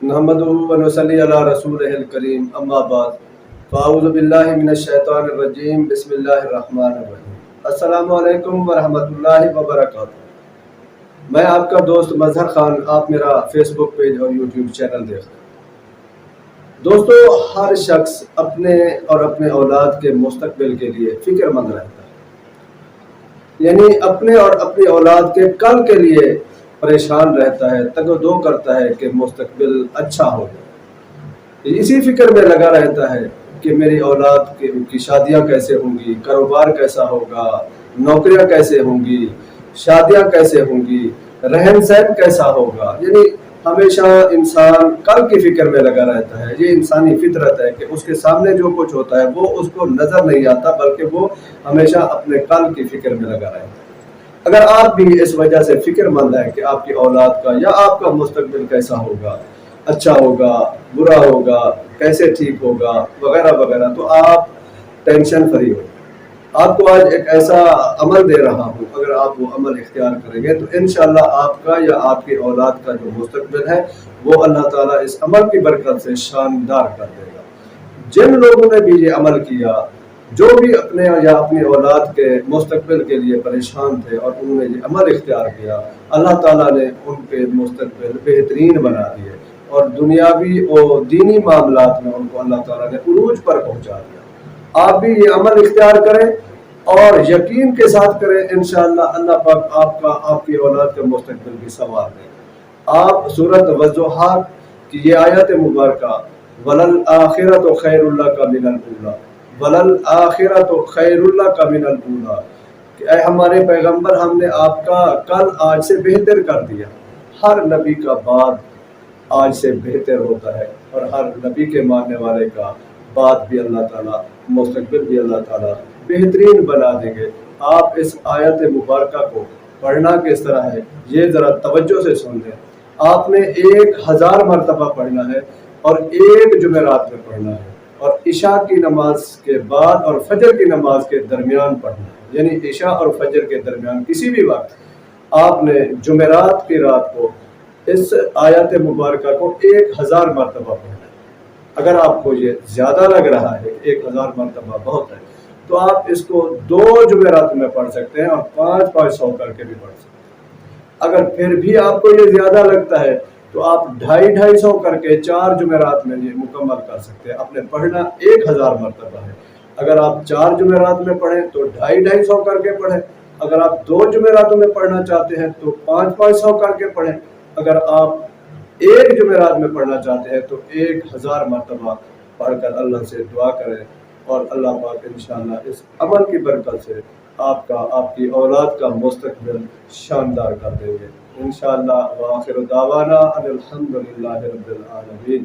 نحمدہ و نصلی علی رسولہ الکریم اما بعد فاعوذ باللہ من الشیطان الرجیم بسم اللہ الرحمن الرحیم السلام علیکم ورحمۃ اللہ وبرکاتہ۔ میں آپ کا دوست مظہر خان، آپ میرا فیس بک پیج اور یوٹیوب چینل دیکھتے ہیں۔ دوستو، ہر شخص اپنے اور اپنے اولاد کے مستقبل کے لیے فکر مند رہتا ہے، یعنی اپنے اور اپنی اولاد کے کل کے لیے پریشان رہتا ہے، تگ و دو کرتا ہے کہ مستقبل اچھا ہو جائے۔ اسی فکر میں لگا رہتا ہے کہ میری اولاد کی شادیاں کیسے ہوں گی، کاروبار کیسا ہوگا، نوکریاں کیسے ہوں گی، شادیاں کیسے ہوں گی، رہن سہن کیسا ہوگا۔ یعنی ہمیشہ انسان کل کی فکر میں لگا رہتا ہے۔ یہ انسانی فطرت ہے کہ اس کے سامنے جو کچھ ہوتا ہے وہ اس کو نظر نہیں آتا، بلکہ وہ ہمیشہ اپنے کل کی فکر میں لگا رہتا ہے۔ اگر آپ بھی اس وجہ سے فکر مند ہیں کہ آپ کی اولاد کا یا آپ کا مستقبل کیسا ہوگا، اچھا ہوگا، برا ہوگا، کیسے ٹھیک ہوگا وغیرہ وغیرہ، تو آپ ٹینشن فری ہو۔ آپ کو آج ایک ایسا عمل دے رہا ہوں، اگر آپ وہ عمل اختیار کریں گے تو انشاءاللہ آپ کا یا آپ کی اولاد کا جو مستقبل ہے وہ اللہ تعالیٰ اس عمل کی برکت سے شاندار کر دے گا۔ جن لوگوں نے بھی یہ عمل کیا، جو بھی اپنے یا اپنی اولاد کے مستقبل کے لیے پریشان تھے اور انہوں نے یہ عمل اختیار کیا، اللہ تعالیٰ نے ان کے مستقبل بہترین بنا دیے اور دنیاوی اور دینی معاملات میں ان کو اللہ تعالیٰ نے عروج پر پہنچا دیا۔ آپ بھی یہ عمل اختیار کریں اور یقین کے ساتھ کریں، انشاءاللہ اللہ پاک آپ کی اولاد کے مستقبل کی سنوار دے گا۔ آپ سورۃ والضحیٰ کی یہ آیت مبارکہ وَلَلْآخِرَةُ خَيْرٌ لَكَ مِنَ الْأُولَىٰ وَلَلْآخِرَةُ خَيْرٌ لَكَ مِنَ الْأُولَىٰ، کہ اے ہمارے پیغمبر، ہم نے آپ کا کل آج سے بہتر کر دیا۔ ہر نبی کا بعد آج سے بہتر ہوتا ہے، اور ہر نبی کے ماننے والے کا بعد بھی اللہ تعالیٰ، مستقبل بھی اللہ تعالیٰ بہترین بنا دیں گے۔ آپ اس آیت مبارکہ کو پڑھنا کس طرح ہے یہ ذرا توجہ سے سن لیں۔ آپ نے 1000 مرتبہ پڑھنا ہے اور ایک جمعرات میں پڑھنا ہے، اور عشاء کی نماز کے بعد اور فجر کی نماز کے درمیان پڑھنا ہے، یعنی عشاء اور فجر کے درمیان کسی بھی وقت آپ نے جمعرات کی رات کو اس آیت مبارکہ کو 1000 مرتبہ پڑھنا ہے۔ اگر آپ کو یہ زیادہ لگ رہا ہے، 1000 مرتبہ بہت ہے، تو آپ اس کو 2 جمعرات میں پڑھ سکتے ہیں اور 500 کر کے بھی پڑھ سکتے ہیں۔ اگر پھر بھی آپ کو یہ زیادہ لگتا ہے تو آپ 250 کر کے 4 جمعرات میں یہ مکمل کر سکتے ہیں۔ اپنے پڑھنا 1000 مرتبہ ہے۔ اگر آپ 4 جمعرات میں پڑھیں تو 250 کر کے پڑھیں۔ اگر آپ 2 جمعراتوں میں پڑھنا چاہتے ہیں تو 500 کر کے پڑھیں۔ اگر آپ ایک جمعرات میں پڑھنا چاہتے ہیں تو 1000 مرتبہ پڑھ کر اللہ سے دعا کریں، اور اللہ پاک انشاءاللہ اس عمل کی برکت سے آپ کی اولاد کا مستقبل شاندار کر دیں گے انشاءاللہ۔ وآخر دعوانا ان الحمد للہ رب العالمین۔